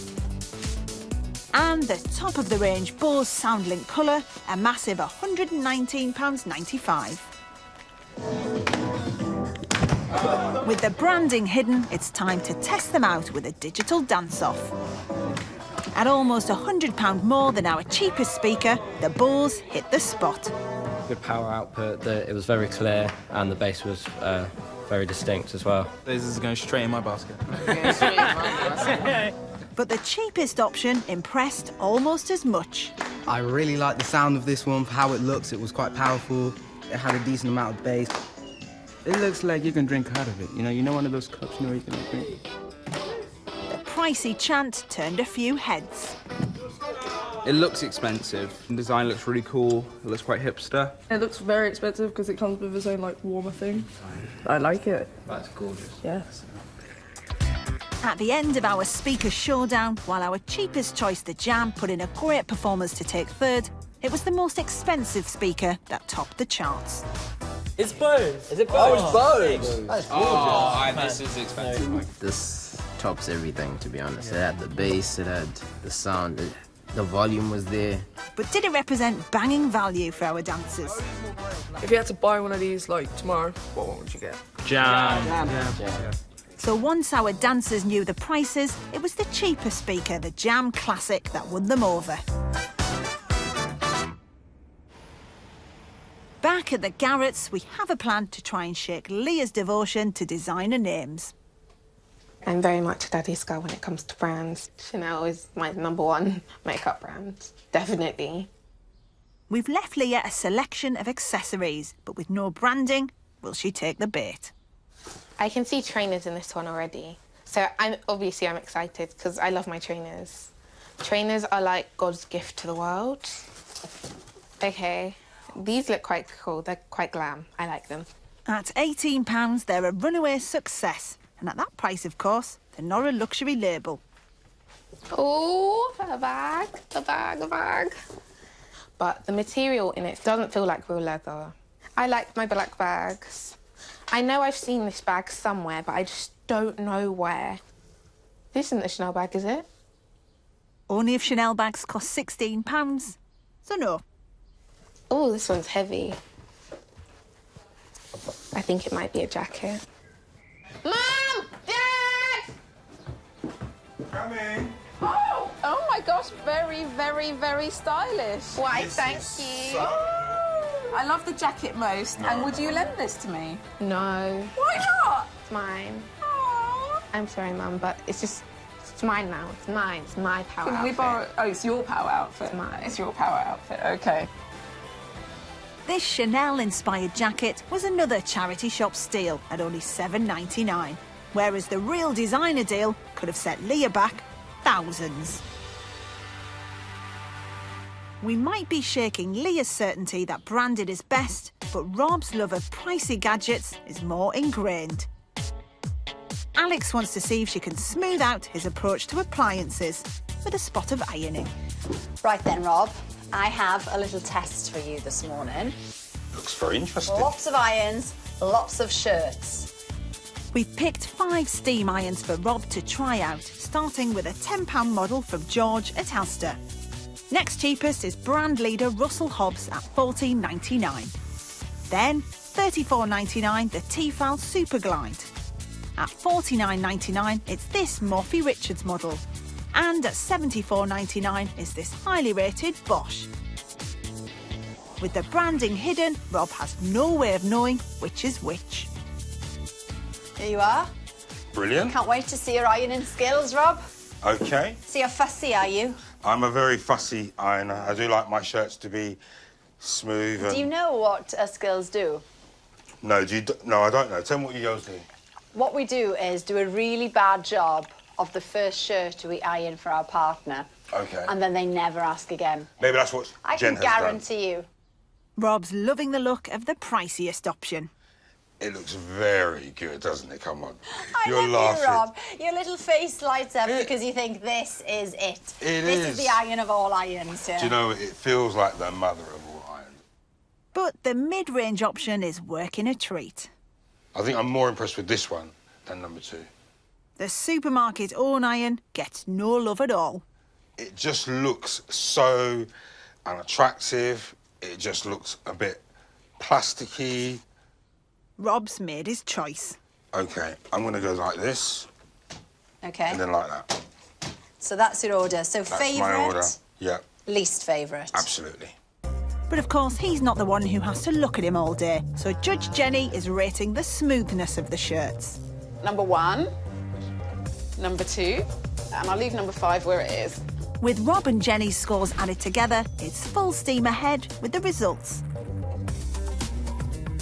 And the top of the range Bose SoundLink Colour, a massive £119.95. With the branding hidden, it's time to test them out with a digital dance-off. At almost £100 more than our cheapest speaker, the Bose hit the spot. Good power output, it was very clear, and the bass was very distinct as well. This is going straight in my basket. But the cheapest option impressed almost as much. I really like the sound of this one, for how it looks. It was quite powerful. It had a decent amount of bass. It looks like you can drink out of it. You know one of those cups, you can drink. The pricey Chant turned a few heads. It looks expensive. The design looks really cool. It looks quite hipster. It looks very expensive because it comes with its own, like, warmer thing. I like it. That's gorgeous. Yes. At the end of our speaker showdown, while our cheapest choice, the Jam, put in a great performance to take third, it was the most expensive speaker that topped the charts. It's Bose. Is it Bose? Oh, it's Bose. That's gorgeous. This is expensive. This tops everything, to be honest. It had the bass, it had the sound, the volume was there. But did it represent banging value for our dancers? If you had to buy one of these, like, tomorrow, what one would you get? Jam. Jam. So once our dancers knew the prices, it was the cheaper speaker, the Jam Classic, that won them over. Back Back at the Garretts, we have a plan to try and shake Leah's devotion to designer names. I'm very much a daddy's girl when it comes to brands. Chanel is my #1 makeup brand, definitely. We've left Leah a selection of accessories, but with no branding, will she take the bait? I can see trainers in this one already. So I'm excited because I love my trainers. Trainers are like God's gift to the world. Okay, these look quite cool. They're quite glam. I like them. At £18, they're a runaway success. And at that price, of course, they're not a luxury label. Oh, a bag. But the material in it doesn't feel like real leather. I like my black bags. I know I've seen this bag somewhere, but I just don't know where. This isn't a Chanel bag, is it? Only if Chanel bags cost £16, so no. Oh, this one's heavy. I think it might be a jacket. Mom! Dad! Coming. Oh my gosh, very, very, very stylish. Why, thank you. I love the jacket most. And would you lend this to me? No. Why not? It's mine. I'm sorry, Mum, but it's mine now. It's mine. It's my power Can outfit. we borrow... Oh, it's your power outfit. It's mine. It's your power outfit, OK. This Chanel-inspired jacket was another charity shop steal at only $7.99, whereas the real designer deal could have set Leah back thousands. We might be shaking Leah's certainty that branded is best, but Rob's love of pricey gadgets is more ingrained. Alex wants to see if she can smooth out his approach to appliances with a spot of ironing. Right then, Rob, I have a little test for you this morning. Looks very interesting. Lots of irons, lots of shirts. We've picked 5 steam irons for Rob to try out, starting with a £10 model from George at Asda. Next cheapest is brand leader Russell Hobbs at $14.99. Then $34.99 the Tefal Super Glide. At $49.99 it's this Morphy Richards model. And at $74.99 is this highly rated Bosch. With the branding hidden, Rob has no way of knowing which is which. Here you are. Brilliant. Can't wait to see your ironing skills, Rob. OK. See how fussy are you? I'm a very fussy ironer. I do like my shirts to be smooth and... Do you know what skills do? No, no, I don't know. Tell me what you girls do. What we do is do a really bad job of the first shirt we iron for our partner. OK. And then they never ask again. Maybe that's what Jen has done. I can guarantee you. Rob's loving the look of the priciest option. It looks very good, doesn't it? Come on. You're laughing. You, Rob. Your little face lights up because you think this is it. This is the iron of all irons. Yeah. Do you know, it feels like the mother of all irons. But the mid-range option is working a treat. I think I'm more impressed with this one than number 2. The supermarket own iron gets no love at all. It just looks so unattractive. It just looks a bit plasticky. Rob's made his choice. OK, I'm going to go like this. OK. And then like that. So that's your order. So that's favourite? my order, yeah. Least favourite? Absolutely. But of course, he's not the one who has to look at him all day, so Judge Jenny is rating the smoothness of the shirts. Number 1, number 2, and I'll leave number 5 where it is. With Rob and Jenny's scores added together, it's full steam ahead with the results.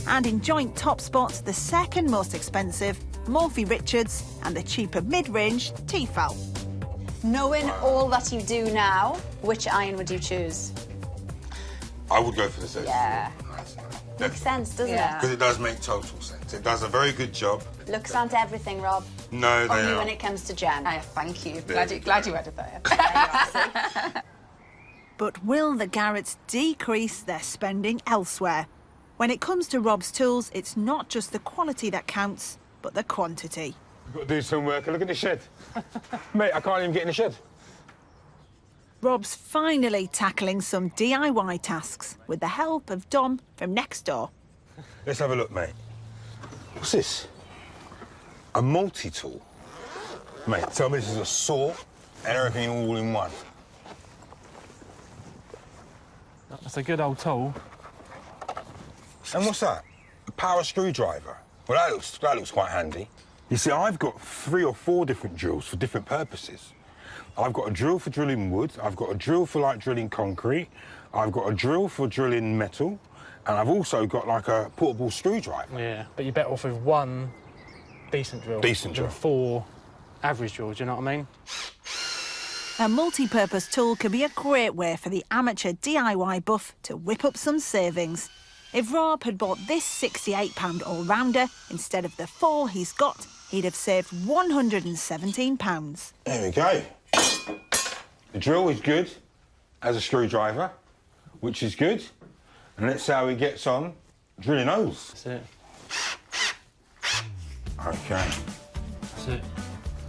And in joint top spots, the second most expensive, Morphy Richards, and the cheaper mid-range, Tefal. Knowing all that you do now, which iron would you choose? I would go for the second. Yeah. Makes sense, doesn't it? Because it does make total sense. It does a very good job. Looks aren't everything, Rob. No, they Only are. when it comes to Jen. Thank you. Glad you added that. But will the Garretts decrease their spending elsewhere? When it comes to Rob's tools, it's not just the quality that counts, but the quantity. We've got to do some work. Look at the shed. Mate, I can't even get in the shed. Rob's finally tackling some DIY tasks with the help of Dom from next door. Let's have a look, mate. What's this? A multi-tool? Mate, tell me this is a saw and everything all in one. That's a good old tool. And what's that? A power screwdriver. Well, that looks quite handy. You see, I've got 3 or 4 different drills for different purposes. I've got a drill for drilling wood, I've got a drill for, like, drilling concrete, I've got a drill for drilling metal, and I've also got, like, a portable screwdriver. Yeah, but you're better off with 1 decent drill Decent drill. than 4 average drills, do you know what I mean? A multi-purpose tool can be a great way for the amateur DIY buff to whip up some savings. If Rob had bought this £68 all-rounder instead of the 4 he's got, he'd have saved £117. There we go. The drill is good as a screwdriver, which is good. And let's see how he gets on drilling holes. That's it. OK. That's it.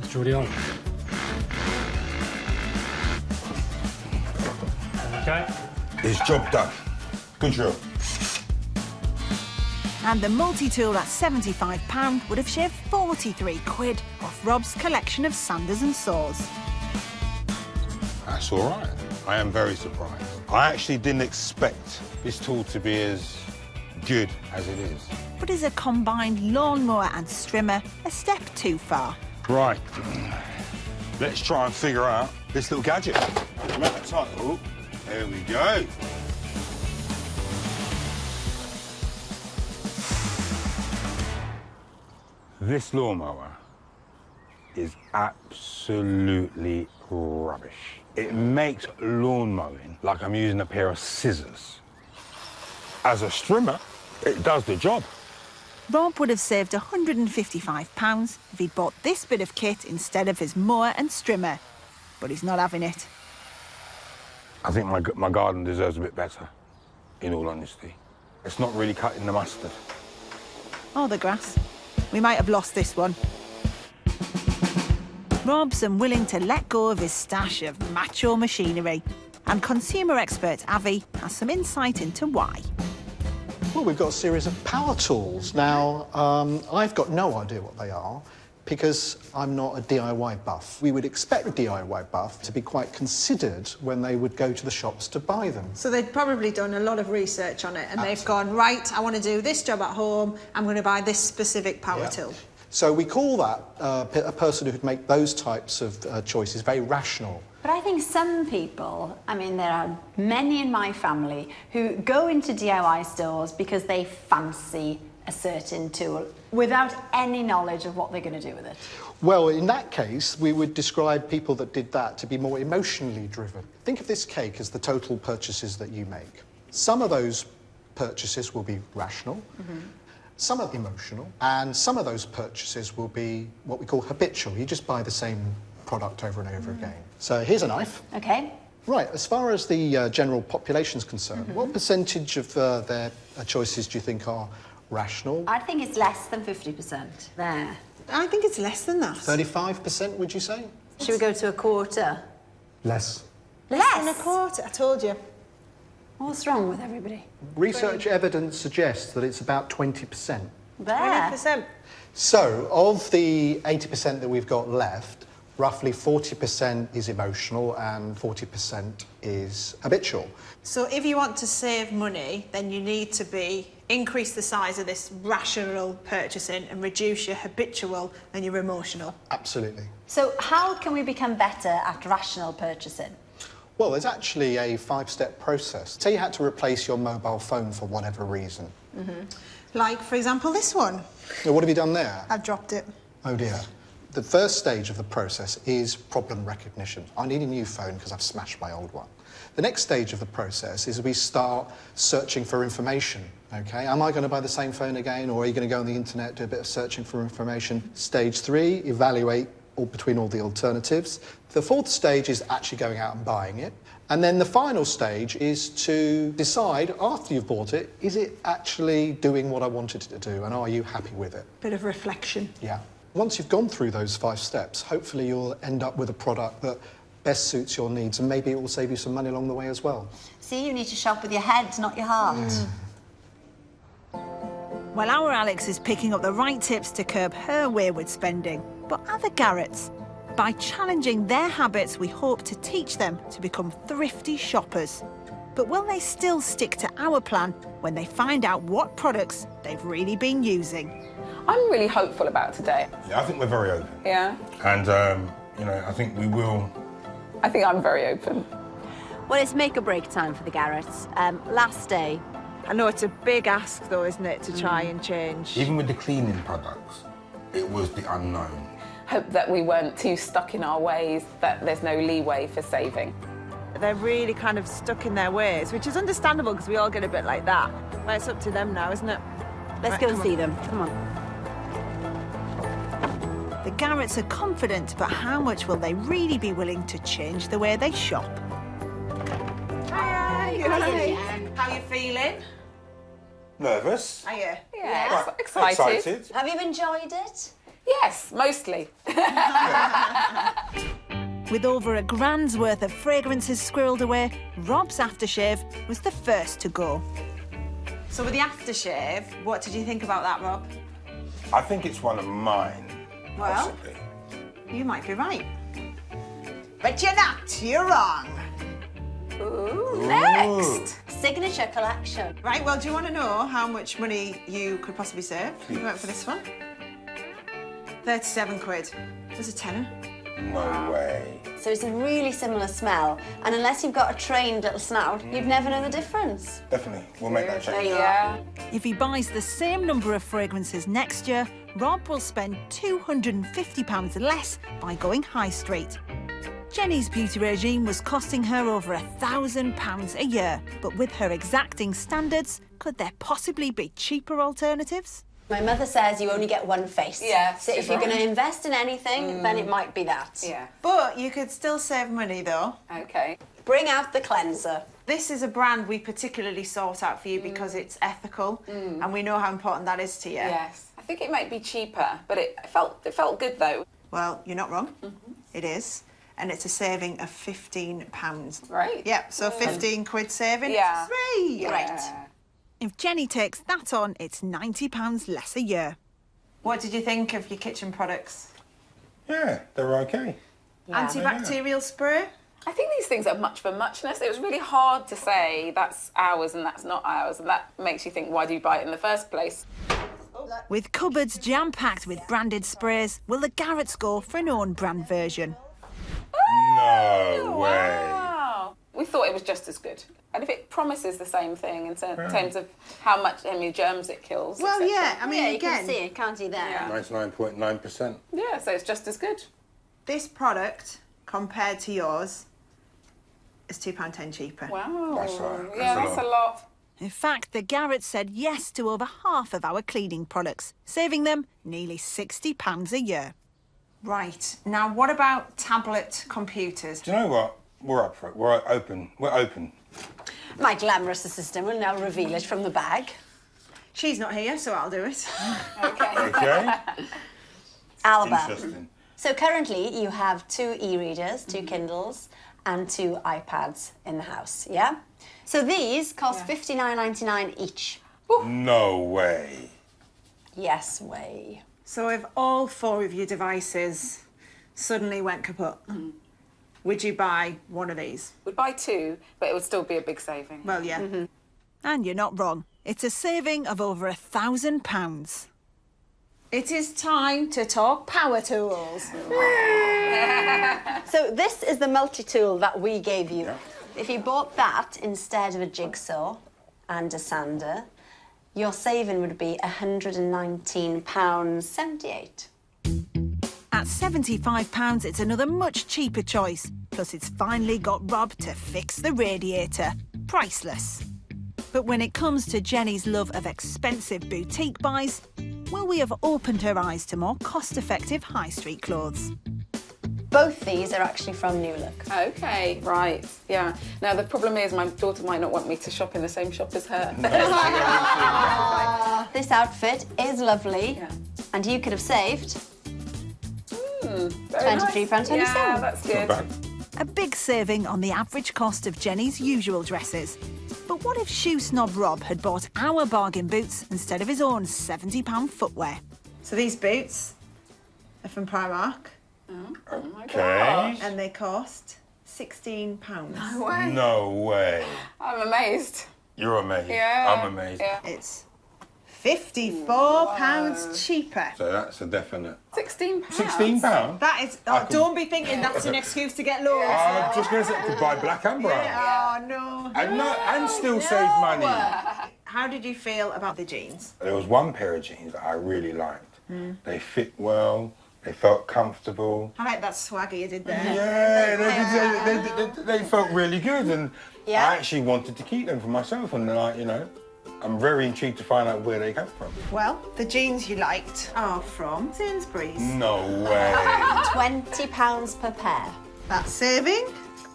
Let's drill the hole. OK. His job done. Good drill. And the multi-tool at £75 would have shaved 43 quid off Rob's collection of sanders and saws. That's all right. I am very surprised. I actually didn't expect this tool to be as good as it is. But is a combined lawnmower and strimmer a step too far? Right. Let's try and figure out this little gadget. Oh, there we go. This lawnmower is absolutely rubbish. It makes lawn mowing like I'm using a pair of scissors. As a strimmer, it does the job. Rob would have saved £155 if he'd bought this bit of kit instead of his mower and strimmer. But he's not having it. I think my garden deserves a bit better, in all honesty. It's not really cutting the mustard. Or the grass. We might have lost this one. Rob's unwilling to let go of his stash of macho machinery. And consumer expert Avi has some insight into why. Well, we've got a series of power tools. Now, I've got no idea what they are because I'm not a DIY buff. We would expect a DIY buff to be quite considered when they would go to the shops to buy them. So they'd probably done a lot of research on it and they've gone, right, I want to do this job at home, I'm going to buy this specific power tool. So we call that a person who'd make those types of choices very rational. But I think some people, I mean, there are many in my family who go into DIY stores because they fancy a certain tool without any knowledge of what they're going to do with it. Well, in that case, we would describe people that did that to be more emotionally driven. Think of this cake as the total purchases that you make. Some of those purchases will be rational, some are emotional, and some of those purchases will be what we call habitual. You just buy the same product over and over again. So here's a knife. OK. Right, as far as the general population's concerned, what percentage of their choices do you think are rational? I think it's less than 50% there. I think it's less than that. 35%, would you say? Should we go to a quarter? Less. Less than a quarter, I told you. What's wrong with everybody? Research evidence suggests that it's about 20%. There. 20%. So, of the 80% that we've got left, roughly 40% is emotional and 40% is habitual. So if you want to save money, then you need to increase the size of this rational purchasing and reduce your habitual and your emotional. Absolutely. So how can we become better at rational purchasing? Well, there's actually a 5-step process. Say you had to replace your mobile phone for whatever reason. Like, for example, this one. Now, what have you done there? I've dropped it. Oh, dear. The first stage of the process is problem recognition. I need a new phone because I've smashed my old one. The next stage of the process is we start searching for information, OK? Am I going to buy the same phone again, or are you going to go on the internet, do a bit of searching for information? Stage 3, evaluate between all the alternatives. The fourth stage is actually going out and buying it. And then the final stage is to decide, after you've bought it, is it actually doing what I wanted it to do, and are you happy with it? Bit of reflection. Yeah. Once you've gone through those 5 steps, hopefully you'll end up with a product that best suits your needs, and maybe it will save you some money along the way as well. See, you need to shop with your head, not your heart. Well, our Alex is picking up the right tips to curb her wayward spending. But other Garretts, by challenging their habits, we hope to teach them to become thrifty shoppers. But will they still stick to our plan when they find out what products they've really been using? I'm really hopeful about today. Yeah, I think we're very open. Yeah? And, you know, I think we will... I think I'm very open. Well, it's make or break time for the Garretts. Last day. I know it's a big ask, though, isn't it, to try and change? Even with the cleaning products, it was the unknown. Hope that we weren't too stuck in our ways, that there's no leeway for saving. They're really kind of stuck in their ways, which is understandable because we all get a bit like that. But it's up to them now, isn't it? Let's go and see them. Come on. The Garretts are confident, but how much will they really be willing to change the way they shop? Hi, how are you feeling? Nervous. Are you? Yeah, excited. Have you enjoyed it? Yes, mostly. With over £1,000's worth of fragrances squirreled away, Rob's aftershave was the first to go. So with the aftershave, what did you think about that, Rob? I think it's one of mine, Well, possibly. you might be right. But you're not, you're wrong. Ooh, next! Signature collection. Right, well, do you want to know how much money you could possibly save if you went for this one? 37 quid. There's a tenner. No way. So it's a really similar smell, and unless you've got a trained little snout, you'd never know the difference. Definitely. We'll make that change. If he buys the same number of fragrances next year, Rob will spend £250 less by going high street. Jenny's beauty regime was costing her over £1,000 a year, but with her exacting standards, could there possibly be cheaper alternatives? My mother says you only get one face. Yeah, So if you're going to invest in anything, then it might be that. Yeah. But you could still save money, though. Okay. Bring out the cleanser. This is a brand we particularly sought out for you because it's ethical, and we know how important that is to you. Yes. I think it might be cheaper, but it felt good, though. Well, you're not wrong. It is. And it's a saving of £15. Right. Yeah, so 15 quid saving. Yeah. Great. Yeah. If Jenny takes that on, it's £90 less a year. What did you think of your kitchen products? Yeah, they're okay. Antibacterial spray? I think these things are much for muchness. It was really hard to say that's ours and that's not ours, and that makes you think, why do you buy it in the first place? With cupboards jam-packed with branded sprays, will the Garretts go for an own brand version? No way. Wow. We thought it was just as good. And if it promises the same thing in terms of how many germs it kills. Well, etc. yeah, I mean, Yeah, you again, can see it, can't you, there? Yeah. 99.9%. Yeah, so it's just as good. this product, compared to yours, is £2.10 cheaper. Wow. That's That's a lot. In fact, the Garretts said yes to over half of our cleaning products, saving them nearly £60 a year. Right, now what about tablet computers? Do you know what? We're up for it. We're open. We're open. My glamorous assistant will now reveal it from the bag. She's not here, so I'll do it. Okay. Alba. Interesting. So currently you have 2 e-readers, 2 Kindles, and 2 iPads in the house, yeah? So these cost $59.99 each. No way. Yes way. So if all 4 of your devices suddenly went kaput, would you buy one of these? We'd buy 2, but it would still be a big saving. Well, yeah. And you're not wrong. It's a saving of over £1,000. It is time to talk power tools. So this is the multi-tool that we gave you. If you bought that instead of a jigsaw and a sander, your saving would be £119.78. At £75, it's another much cheaper choice. Plus, it's finally got Rob to fix the radiator. Priceless. But when it comes to Jenny's love of expensive boutique buys, will we have opened her eyes to more cost-effective high street clothes? Both these are actually from New Look. Okay, right, yeah. Now, the problem is my daughter might not want me to shop in the same shop as her. This outfit is lovely, and you could have saved £23.27. Yeah, that's good. A big saving on the average cost of Jenny's usual dresses. But what if shoe snob Rob had bought our bargain boots instead of his own £70 footwear? So these boots are from Primark. Oh my Okay. And they cost £16. No way. No way. I'm amazed. You're amazed. Yeah. I'm amazed. Yeah. It's £54 cheaper. So that's a definite. £16. £16? That is. Oh, don't be thinking that's an excuse to get loads. I'm just going to say, could buy black and brown. Yeah. Oh no. And still save money. How did you feel about the jeans? There was one pair of jeans that I really liked. Mm. They fit well. They felt comfortable. I like that swagger you did there. Yeah, they felt really good, and Yeah. I actually wanted to keep them for myself. And like, you know, I'm very intrigued to find out where they come from. Well, the jeans you liked are from Sainsbury's. No way. £20 per pair. That's saving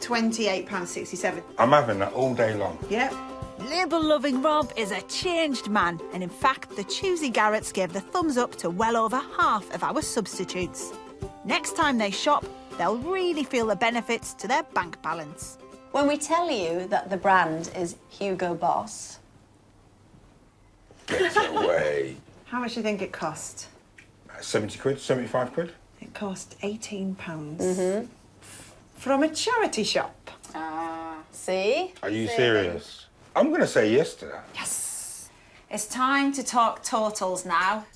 £28.67. I'm having that all day long. Yep. Label-loving Rob is a changed man, and in fact, the choosy Garretts gave the thumbs up to well over half of our substitutes. Next time they shop, they'll really feel the benefits to their bank balance. When we tell you that the brand is Hugo Boss. Get away. How much do you think it cost? 70 quid, 75 quid? It cost £18. Mm-hmm. From a charity shop. See? Are you serious? I'm going to say yes to that. Yes. It's time to talk totals now.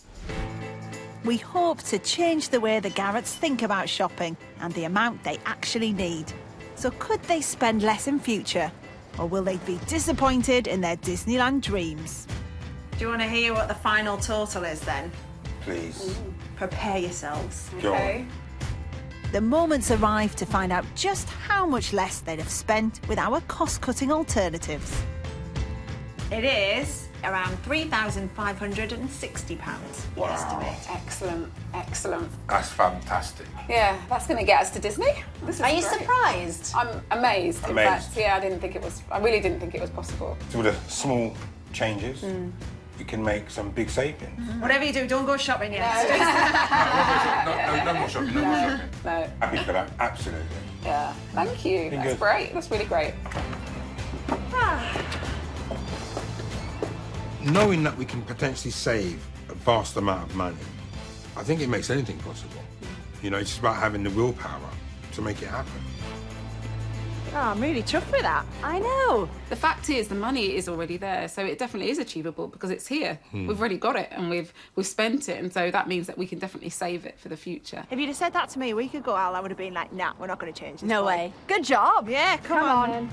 We hope to change the way the Garretts think about shopping and the amount they actually need. So could they spend less in future? Or will they be disappointed in their Disneyland dreams? Do you want to hear what the final total is then? Please. Prepare yourselves. Go on. The moment's arrived to find out just how much less they'd have spent with our cost-cutting alternatives. It is around £3,560, we Wow. estimate. Excellent, excellent. That's fantastic. Yeah, that's going to get us to Disney. This is Are you great. surprised? I'm amazed. In Amazed. fact, yeah, I really didn't think it was possible. So with the small changes, you can make some big savings. Whatever you do, don't go shopping yet. No more shopping, no more shopping. No. Happy for that, absolutely. Yeah. Thank you. Been That's good. great. That's really great. Knowing that we can potentially save a vast amount of money, I think it makes anything possible. You know, it's just about having the willpower to make it happen. Oh, I'm really chuffed with that. I know. The fact is, the money is already there, so it definitely is achievable because it's here. We've already got it and we've spent it, and so that means that we can definitely save it for the future. If you'd have said that to me a week ago, Al, I would have been like, nah, we're not going to change this. No point. way. Good job. Yeah, come on.